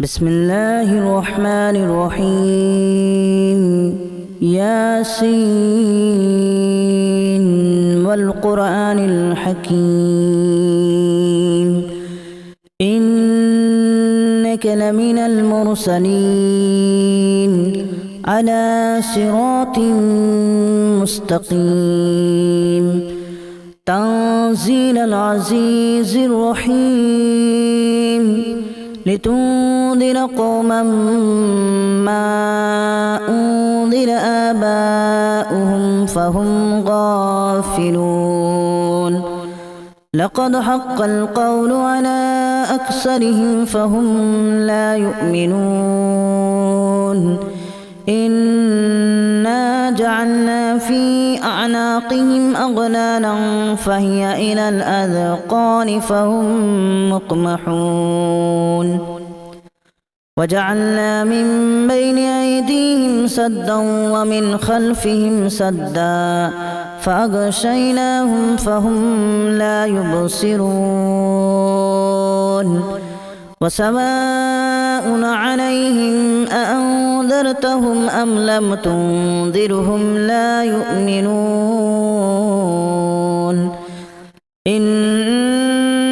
بسم الله الرحمن الرحيم ياسين والقرآن الحكيم إنك لمن المرسلين على صراط مستقيم تنزيل العزيز الرحيم لتنذر قوما ما أنذر آباؤهم فهم غافلون لقد حق القول على أكثرهم فهم لا يؤمنون إنا جعلنا في أعناقهم أغلالا فهي إلى الأذقان فهم مقمحون وجعلنا من بين أيديهم سدا ومن خلفهم سدا فأغشيناهم فهم لا يبصرون وسواء عليهم أأنذرتهم أم لم تنذرهم لا يؤمنون إنما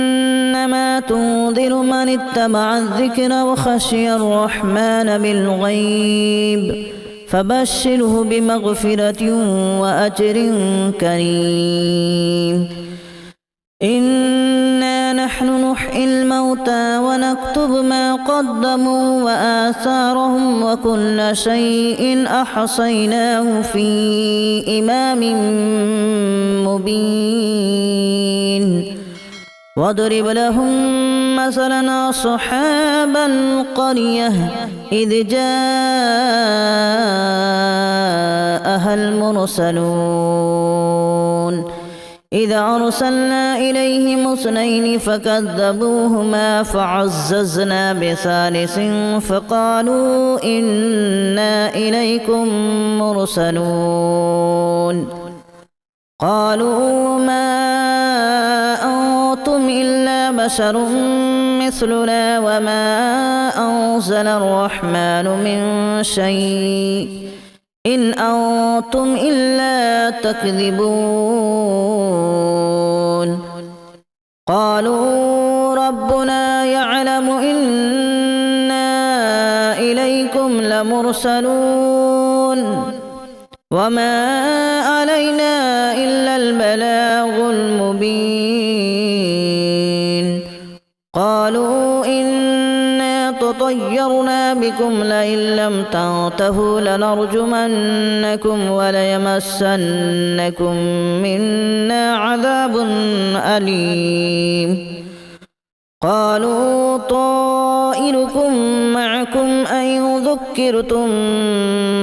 تنذر من اتبع الذكر وخشي الرحمن بالغيب فبشره بمغفرة وأجر كريم إنا نحن نحيي الموتى ونكتب ما قدموا وآثارهم وكل شيء أحصيناه في إمام مبين واضرب لهم مثلا أصحاب القرية إذ جاءها المرسلون إذا أرسلنا إليهم اثنين فكذبوهما فعززنا بثالث فقالوا إنا إليكم مرسلون قالوا ما أنتم إلا بشر مثلنا وما أنزل الرحمن من شيء إن أنتم إلا تكذبون قالوا ربنا يعلم إنا إليكم لمرسلون وما علينا إلا البلاغ المبين قالوا إنا تطيرنا بكم لئن لم تنتهوا لنرجمنكم وليمسنكم منا عذاب أليم قالوا طائركم معكم أن ذكرتم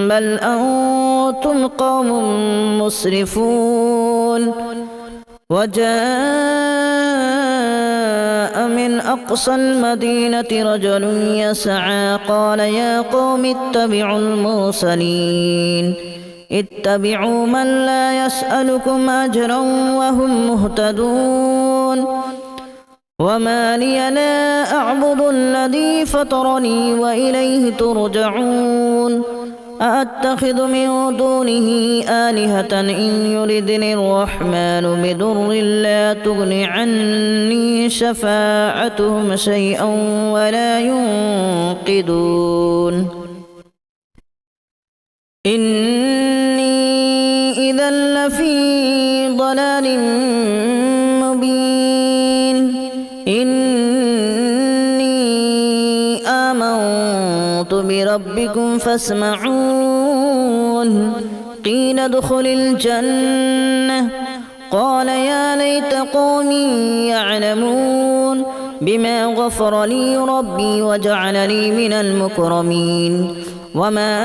بل أنتم قوم مسرفون وجاء من أقصى المدينة رجل يسعى قال يا قوم اتبعوا المرسلين اتبعوا من لا يسألكم أجرا وهم مهتدون وما لي لا أعبد الذي فطرني وإليه ترجعون أأتخذ من دونه آلهة إن يردني الرحمن بضر لا تغن عني شفاعتهم شيئا ولا ينقذون إني إذا لفي ضلال مبين إني آمنت بربكم فاسمعون قيل ادخل الجنة قال يا ليت قومي يعلمون بما غفر لي ربي وجعلني من المكرمين وما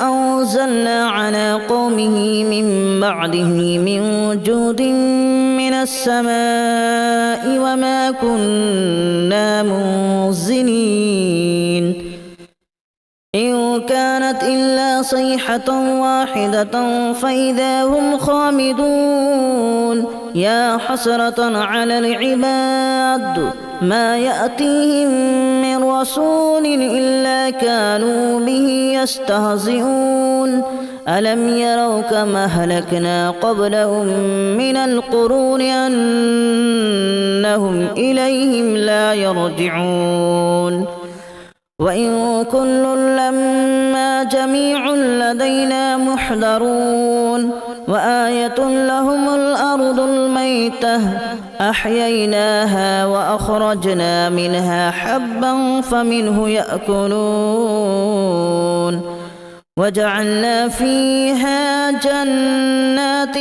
أنزلنا على قومه من بعده من جود من السماء وما كنا منزلين إن كانت إلا صيحة واحدة فإذا هم خامدون يا حسرة على العباد ما يأتيهم من رسول إلا كانوا به يستهزئون ألم يروا كما أهلكنا قبلهم من القرون أنهم إليهم لا يرجعون وإن كل لما جميع لدينا محضرون وآية لهم الأرض الميتة أحييناها وأخرجنا منها حبا فمنه يأكلون وجعلنا فيها جنات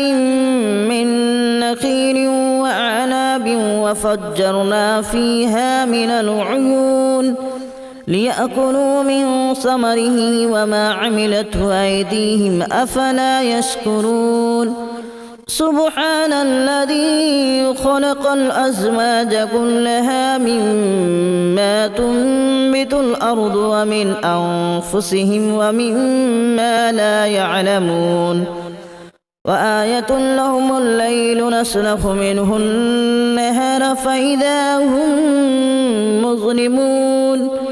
من نخيل وأعناب وفجرنا فيها من العيون ليأكلوا من ثمره وما عملته أيديهم أفلا يشكرون سبحان الذي خلق الأزواج كلها مما تنبت الأرض ومن أنفسهم ومما لا يعلمون وآية لهم الليل نسلخ منه النهار فإذا هم مظلمون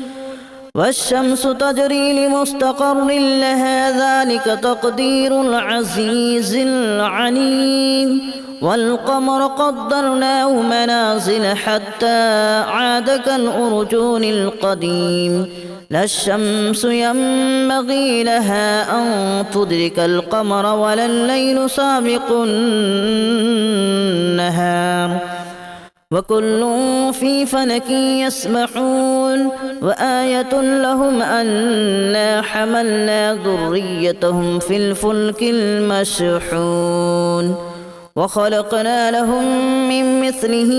والشمس تجري لمستقر لها ذلك تقدير العزيز العليم والقمر قدرناه منازل حتى عاد كالأرجون القديم لا الشمس ينبغي لها أن تدرك القمر ولا الليل سابق النهار وكل في فلك يسبحون وآية لهم أنا حملنا ذريتهم في الفلك المشحون وخلقنا لهم من مثله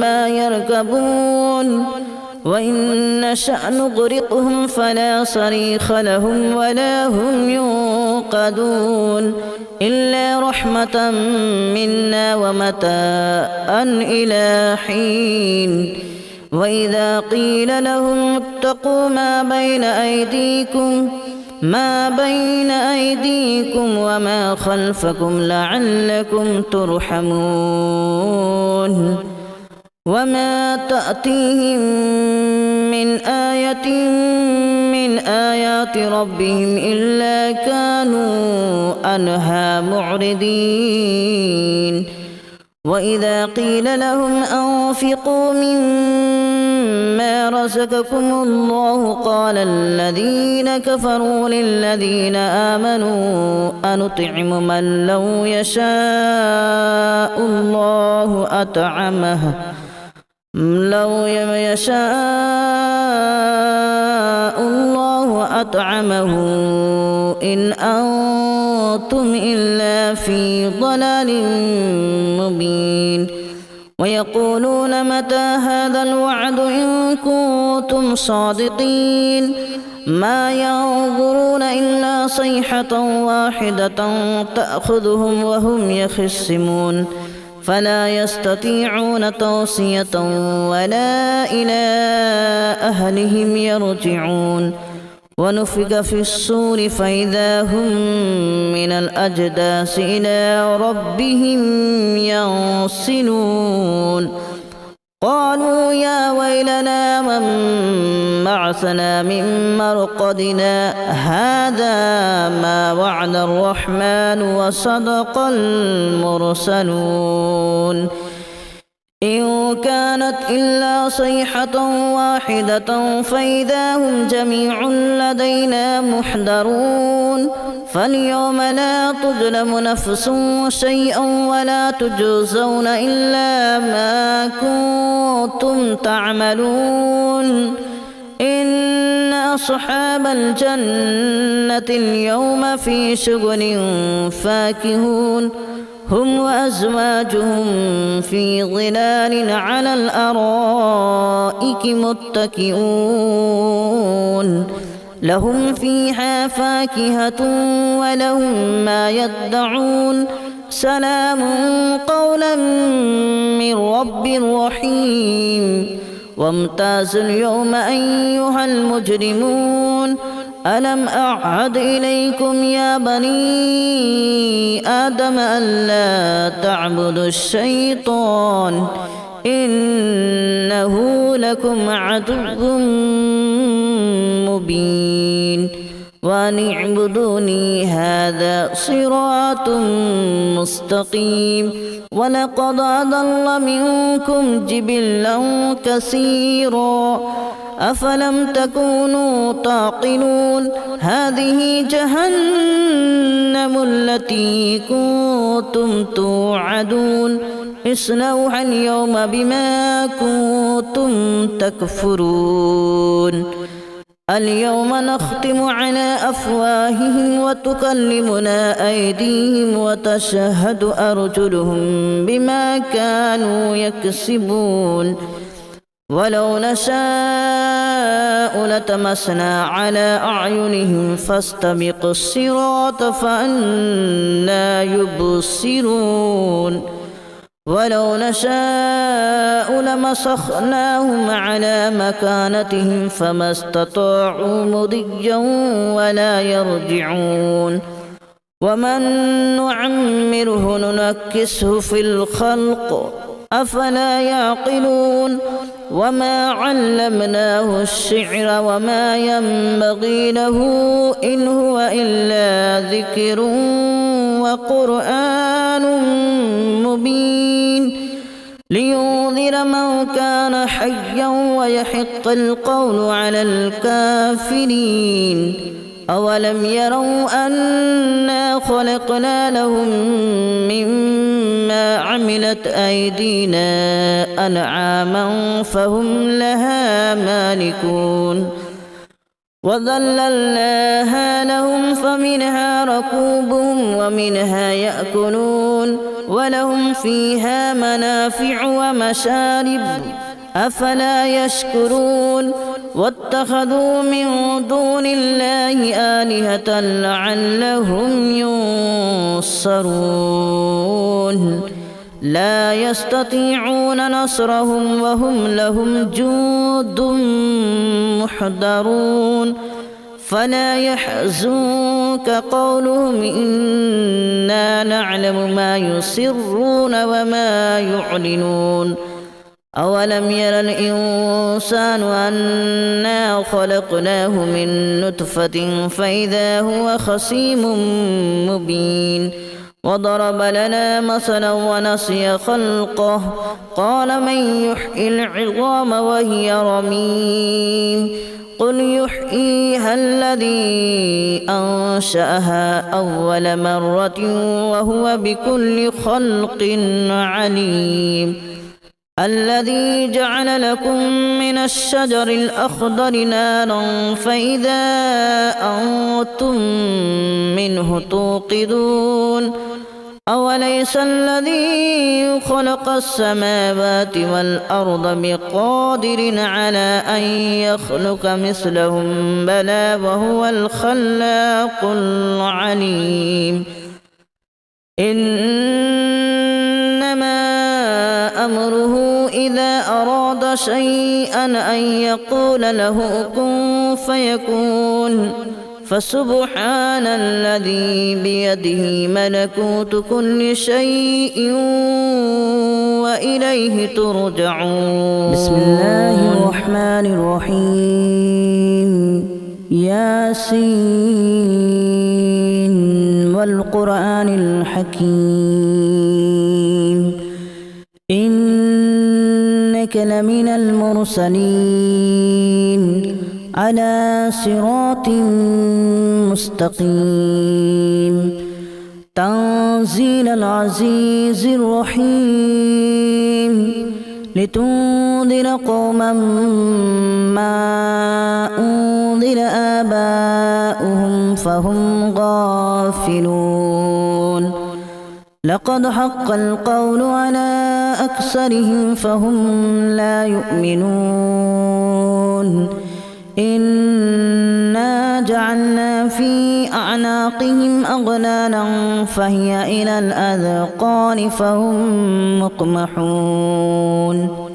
ما يركبون وإن نشأ نغرقهم فلا صريخ لهم ولا هم ينقذون إلا رحمة منا ومتاعا إلى حين وإذا قيل لهم اتقوا ما بين أيديكم وما خلفكم لعلكم ترحمون وما تأتيهم من آية من آيات ربهم إلا كانوا عنها معرضين وإذا قيل لهم أنفقوا مما رزقكم الله قال الذين كفروا للذين آمنوا أنطعم من لو يشاء الله أطعمه إن أنتم إلا في ضلال مبين ويقولون متى هذا الوعد إن كنتم صادقين ما ينظرون إلا صيحة واحدة تأخذهم وهم يخصمون فلا يستطيعون توصية ولا إلى أهلهم يرجعون ونفخ في الصور فإذا هم من الأجداث إلى ربهم ينسلون قالوا يا ويلنا من بعثنا من مرقدنا هذا ما وعد الرحمن وصدق المرسلون إن كانت إلا صيحة واحدة فإذا هم جميع لدينا محضرون فاليوم لا تظلم نفس شيئا ولا تجزون إلا ما كنتم تعملون إن أصحاب الجنة اليوم في شغل فاكهون هم وأزواجهم في ظلال على الأرائك متكئون لهم فيها فاكهة ولهم ما يدعون سلام قولا من رب رحيم وامتازوا اليوم أيها المجرمون ألم أعهد إليكم يا بني آدم ألا تعبدوا الشيطان إنه لكم عدو مبين وأن اعبدوني هذا صراط مستقيم ولقد أضل منكم جبلا كثيرا أفلم تكونوا تعقلون هذه جهنم التي كنتم توعدون اصلوها اليوم بما كنتم تكفرون اليوم نختم على أفواههم وتكلمنا أيديهم وتشهد أرجلهم بما كانوا يكسبون ولو نشاء لتمسنا على أعينهم فاستبقوا الصراط فأنى يبصرون ولو نشاء لمسخناهم على مكانتهم فما استطاعوا مضيا ولا يرجعون ومن نعمره ننكسه في الخلق أفلا يعقلون وما علمناه الشعر وما ينبغي له إن هو إلا ذكر وقرآن مبين لينذر من كان حيا ويحق القول على الكافرين أولم يروا أنا خلقنا لهم مما عملت أيدينا أنعاما فهم لها مالكون وذللناها لهم فمنها ركوبهم ومنها يأكلون ولهم فيها منافع ومشارب أفلا يشكرون واتخذوا من دون الله آلهة لعلهم ينصرون لا يستطيعون نصرهم وهم لهم جند محضرون فلا يحزنك قولهم إنا نعلم ما يسرون وما يعلنون أولم ير الإنسان أنا خلقناه من نطفة فإذا هو خصيم مبين وضرب لنا مثلا ونسي خلقه قال من يحيي العظام وهي رميم قل يحييها الذي أنشأها أول مرة وهو بكل خلق عليم الذي جعل لكم من الشجر الأخضر نارا فإذا أنتم منه توقدون أوليس الذي خلق السماوات والأرض بقادر على أن يخلق مثلهم بلى وهو الخلاق العليم إنما أمره إذا أراد شيئا أن يقول له كن فيكون فسبحان الذي بيده ملكوت كل شيء وإليه ترجعون بسم الله الرحمن الرحيم ياسين والقرآن الحكيم إنك لمن المرسلين على صراط مستقيم تنزيل العزيز الرحيم لتنذر قوما ما أنذر آباؤهم فهم غافلون لقد حق القول على أكثرهم فهم لا يؤمنون إنا جعلنا في أعناقهم أغلالا فهي إلى الأذقان فهم مقمحون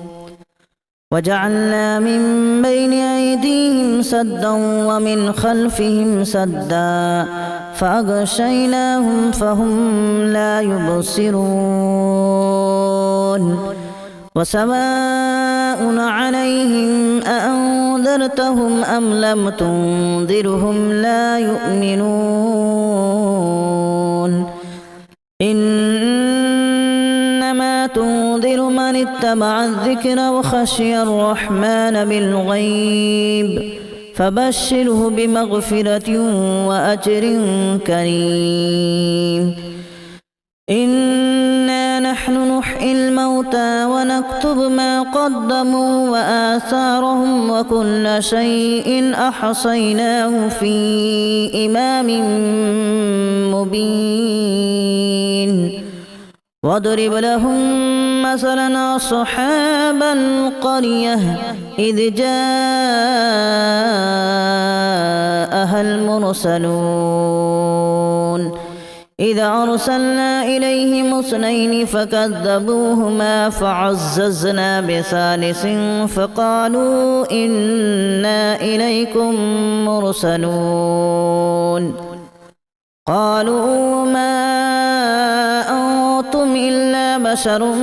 وجعلنا من بين أيديهم سدا ومن خلفهم سدا فأغشيناهم فهم لا يبصرون وسواء عليهم أأنذرتهم أم لم تنذرهم لا يؤمنون إنما تنذر من اتبع الذكر وخشي الرحمن بالغيب فبشره بمغفرة وأجر كريم إنا نحن نحيي الموتى ونكتب ما قدموا وآثارهم وكل شيء أحصيناه في إمام مبين واضرب لهم مثلا أصحاب القرية إذ جاءها المرسلون إذ أرسلنا إليهم اثنين فكذبوهما فعززنا بثالث فقالوا إنا إليكم مرسلون قالوا ما أنتم إلا بشر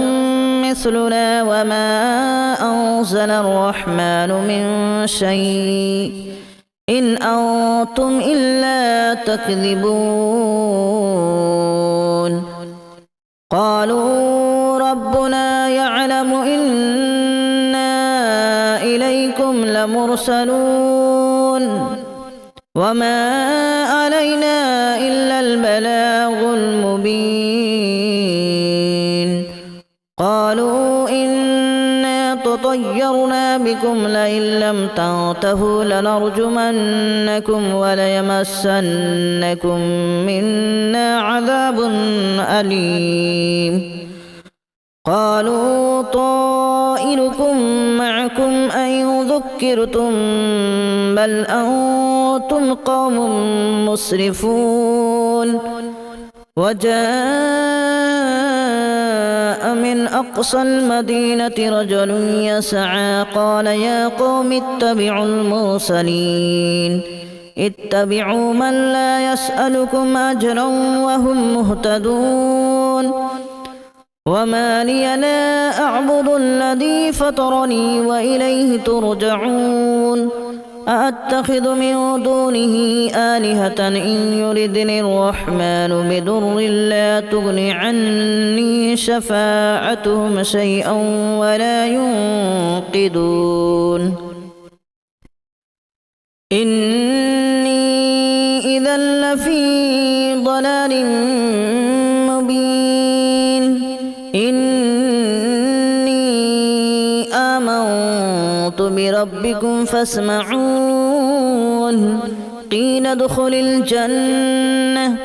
مثلنا وما أنزل الرحمن من شيء إن أنتم إلا تكذبون قالوا ربنا يعلم إنا إليكم لمرسلون وما علينا إلا البلاغ المبين قالوا إنا تطيرنا بكم لئن لم تنتهوا لنرجمنكم وليمسنكم منا عذاب أليم قالوا طائركم معكم أن ذكرتم بل أنتم قوم مسرفون وجاء من أقصى المدينة رجل يسعى قال يا قوم اتبعوا المرسلين اتبعوا من لا يسألكم أجرا وهم مهتدون وما لي لا أعبد الذي فطرني وإليه ترجعون أأتخذ من دونه آلهة إن يردني الرحمن بضر لا تغن عني شفاعتهم شيئا ولا ينقذون إني إذا لفي ضلال مبين إني آمنت بربكم فاسمعون قيل ادخل الجنة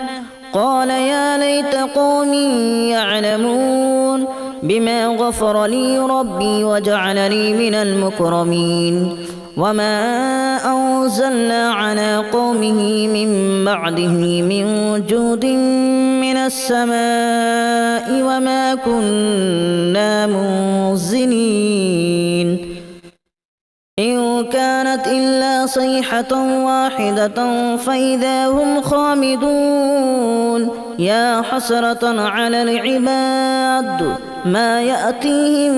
قال يا ليت قومي يعلمون بما غفر لي ربي وجعلني من المكرمين وما أنزلنا على قومه من بعده من جود من السماء وما كنا منزلين إن كانت إلا صيحة واحدة فإذا هم خامدون يا حسرة على العباد ما يأتيهم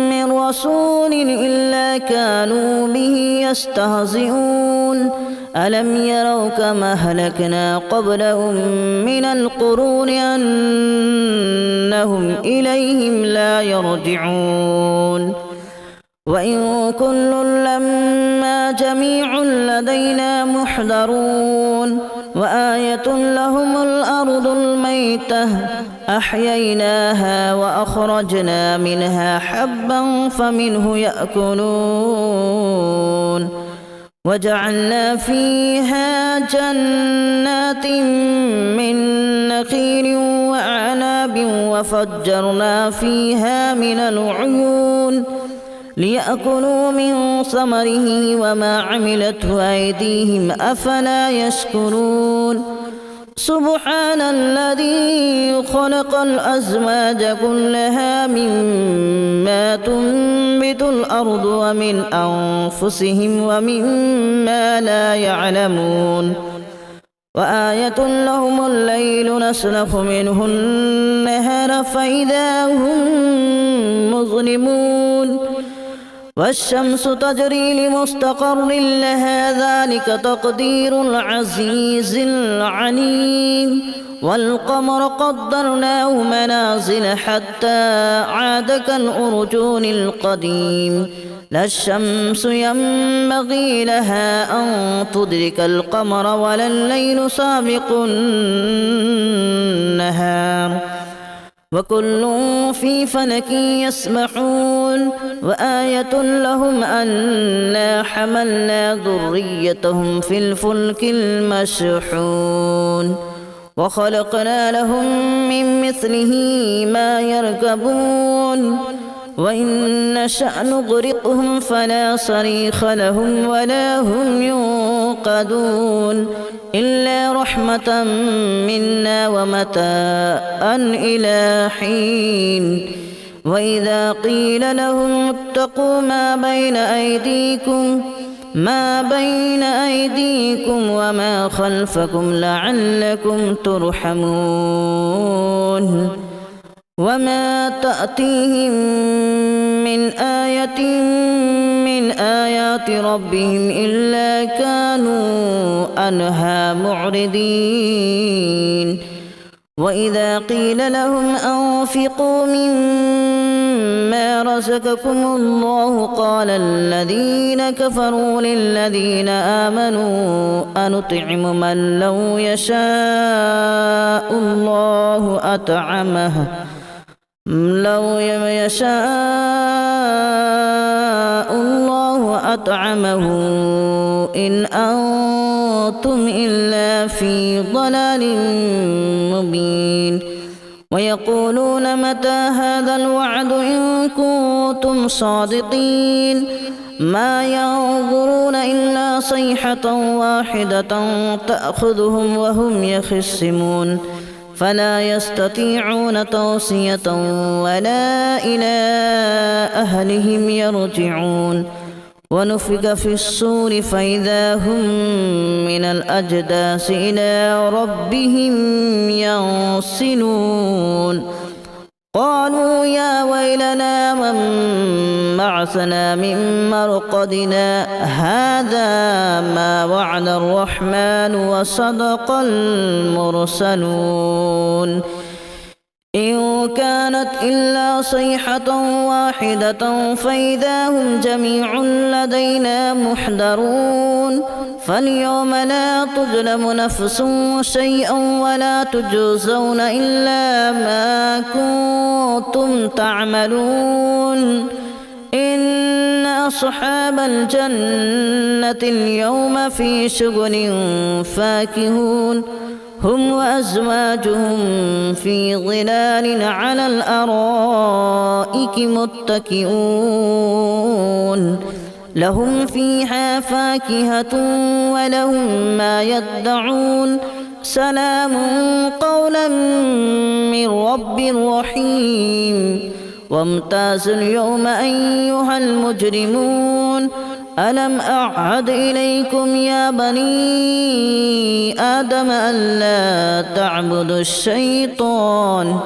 من رسول إلا كانوا به يستهزئون ألم يروا كما أهلكنا قبلهم من القرون أنهم إليهم لا يرجعون وإن كل لما جميع لدينا محضرون وآية لهم الأرض الميتة أحييناها وأخرجنا منها حبا فمنه يأكلون وجعلنا فيها جنات من نخيل وأعناب وفجرنا فيها من العيون ليأكلوا من ثمره وما عملته أيديهم أفلا يشكرون سبحان الذي خلق الأزواج كلها مما تنبت الأرض ومن أنفسهم ومما لا يعلمون وآية لهم الليل نسلخ منه النهار فإذا هم مظلمون والشمس تجري لمستقر لها ذلك تقدير العزيز العليم والقمر قدرناه منازل حتى عاد كالأرجون القديم لا الشمس ينبغي لها أن تدرك القمر ولا الليل سابق النهار وكل في فلك يسبحون وآية لهم أنا حملنا ذريتهم في الفلك المشحون وخلقنا لهم من مثله ما يركبون وإن نشأ نغرقهم فلا صريخ لهم ولا هم ينقذون إلا رحمة منا ومتاعا إلى حين وإذا قيل لهم اتقوا ما بين أيديكم وما خلفكم لعلكم ترحمون وما تأتيهم من آية من آيات ربهم إلا كانوا عنها معرضين وإذا قيل لهم أنفقوا مما رزقكم الله قال الذين كفروا للذين آمنوا أنطعم من لو يشاء الله أطعمه إن أنتم إلا في ضلال مبين ويقولون متى هذا الوعد إن كنتم صادقين ما ينظرون إلا صيحة واحدة تأخذهم وهم يخصمون فلا يستطيعون توصية ولا إلى أهلهم يرجعون ونفخ في الصور فإذا هم من الأجداث إلى ربهم ينسلون قالوا يا ويلنا من بعثنا من مرقدنا هذا ما وعد الرحمن وصدق المرسلون إن كانت إلا صيحة واحدة فإذا هم جميع لدينا محضرون فاليوم لا تظلم نفس شيئا ولا تجزون إلا ما كنتم تعملون إن أصحاب الجنة اليوم في شغل فاكهون هم وأزواجهم في ظلال على الأرائك متكئون لهم فيها فاكهة ولهم ما يدعون سلام قولا من رب رحيم وامتازوا اليوم أيها المجرمون ألم أعهد إليكم يا بني آدم ألا تعبدوا الشيطان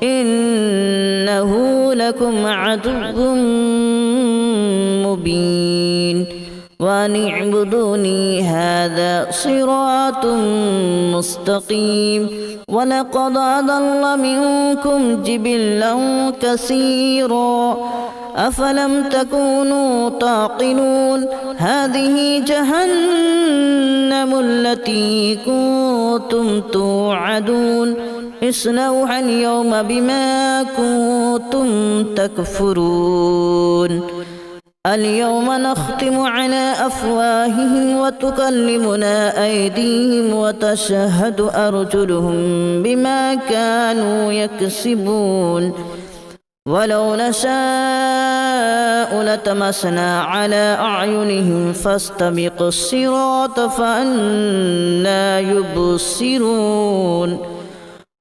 إنه لكم عدو مبين وأن اعبدوني هذا صراط مستقيم ولقد أضل منكم جبلا كثيرا أفلم تكونوا تعقلون هذه جهنم التي كنتم توعدون اصلوها اليوم بما كنتم تكفرون اليوم نختم على أفواههم وتكلمنا أيديهم وتشهد أرجلهم بما كانوا يكسبون ولو نشاء لتمسنا على أعينهم فاستبقوا الصراط فأنى يبصرون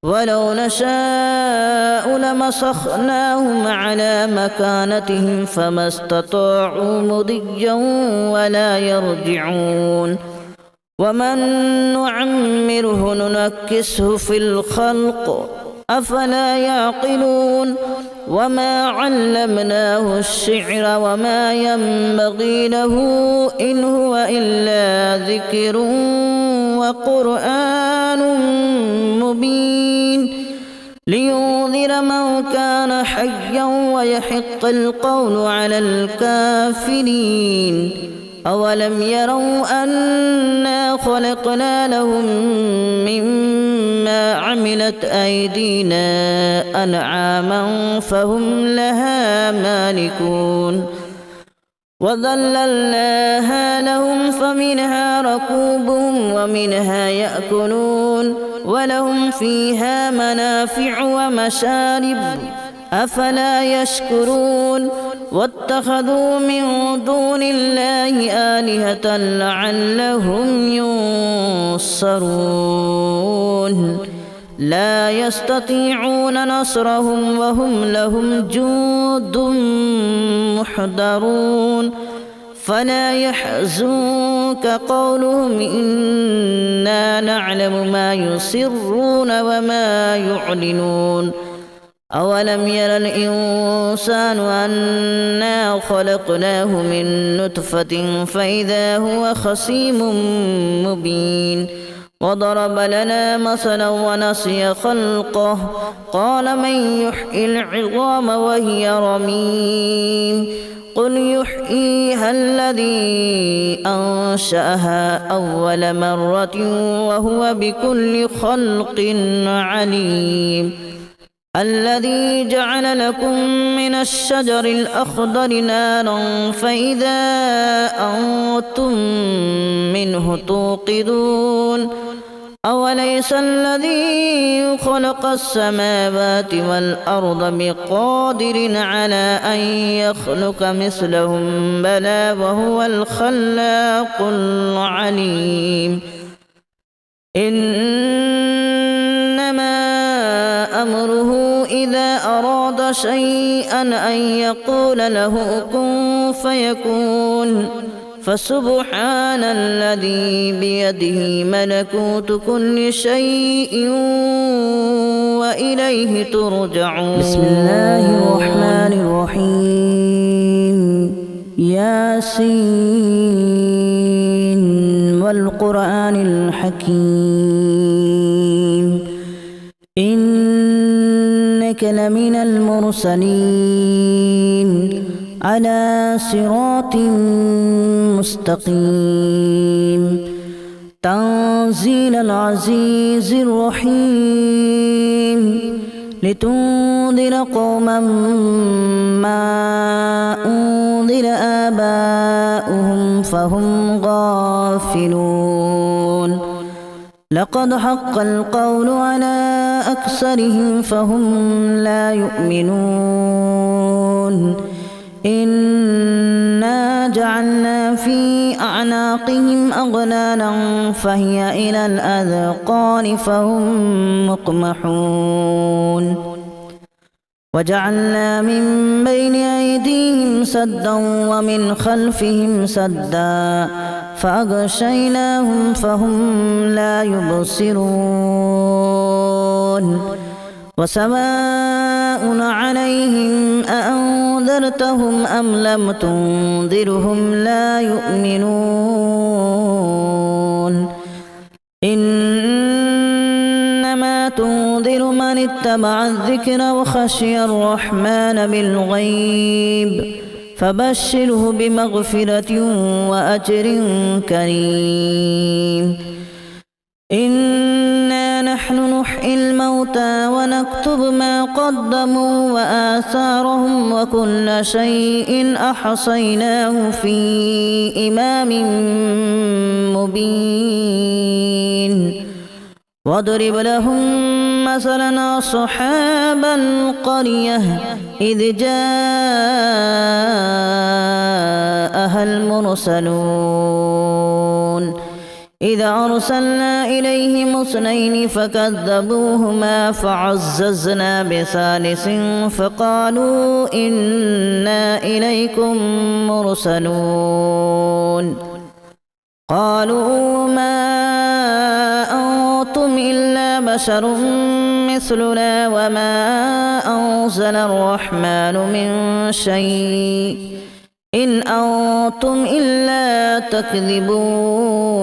ولو نشاء لمسخناهم على مكانتهم فما استطاعوا مضيا ولا يرجعون ومن نعمره ننكسه في الخلق أفلا يعقلون وما علمناه الشعر وما ينبغي له إن هو إلا ذكر وقرآن مبين لينذر من كان حيا ويحق القول على الكافرين أولم يروا أنا خلقنا لهم مما عملت أيدينا أنعاما فهم لها مالكون وذللناها لهم فمنها ركوبهم ومنها يأكلون ولهم فيها منافع ومشارب أفلا يشكرون واتخذوا من دون الله آلهة لعلهم ينصرون لا يستطيعون نصرهم وهم لهم جند محضرون فلا يحزنك قولهم إنا نعلم ما يسرون وما يعلنون أولم ير الإنسان أنا خلقناه من نطفة فإذا هو خصيم مبين وضرب لنا مثلا ونسي خلقه قال من يحيي العظام وهي رميم قل يحييها الذي أنشأها أول مرة وهو بكل خلق عليم الذي جعل لكم من الشجر الأخضر نارا فإذا أنتم منه توقدون أوليس الذي خلق السماوات والأرض بقادر على أن يخلق مثلهم بلى وهو الخلاق العليم إنما أمره إذا أراد شيئا أن يقول له كن فيكون فسبحان الذي بيده ملكوت كل شيء وإليه ترجعون بسم الله الرحمن الرحيم ياسين والقرآن الحكيم إنك لمن المرسلين على صراط مستقيم تنزيل العزيز الرحيم لتنذر قوما ما أنذر آباؤهم فهم غافلون لقد حق القول على أكثرهم فهم لا يؤمنون إنا جعلنا في أعناقهم أغلالا فهي إلى الأذقان فهم مقمحون وجعلنا من بين أيديهم سدا ومن خلفهم سدا فأغشيناهم فهم لا يبصرون وسواء عليهم أأنذرتهم أم لم تنذرهم لا يؤمنون إنما تنذر من اتبع الذكر وخشي الرحمن بالغيب فبشره بمغفرة وأجر كريم إنا نحن نحيي الموتى ونكتب ما قدموا وآثارهم وكل شيء أحصيناه في إمام مبين واضرب لهم مثلا أصحاب القرية إذ جاءها المرسلون إذا أرسلنا إليهم اثنين فكذبوهما فعززنا بثالث فقالوا إنا إليكم مرسلون قالوا ما أنتم إلا بشر مثلنا وما أنزل الرحمن من شيء إن أنتم إلا تكذبون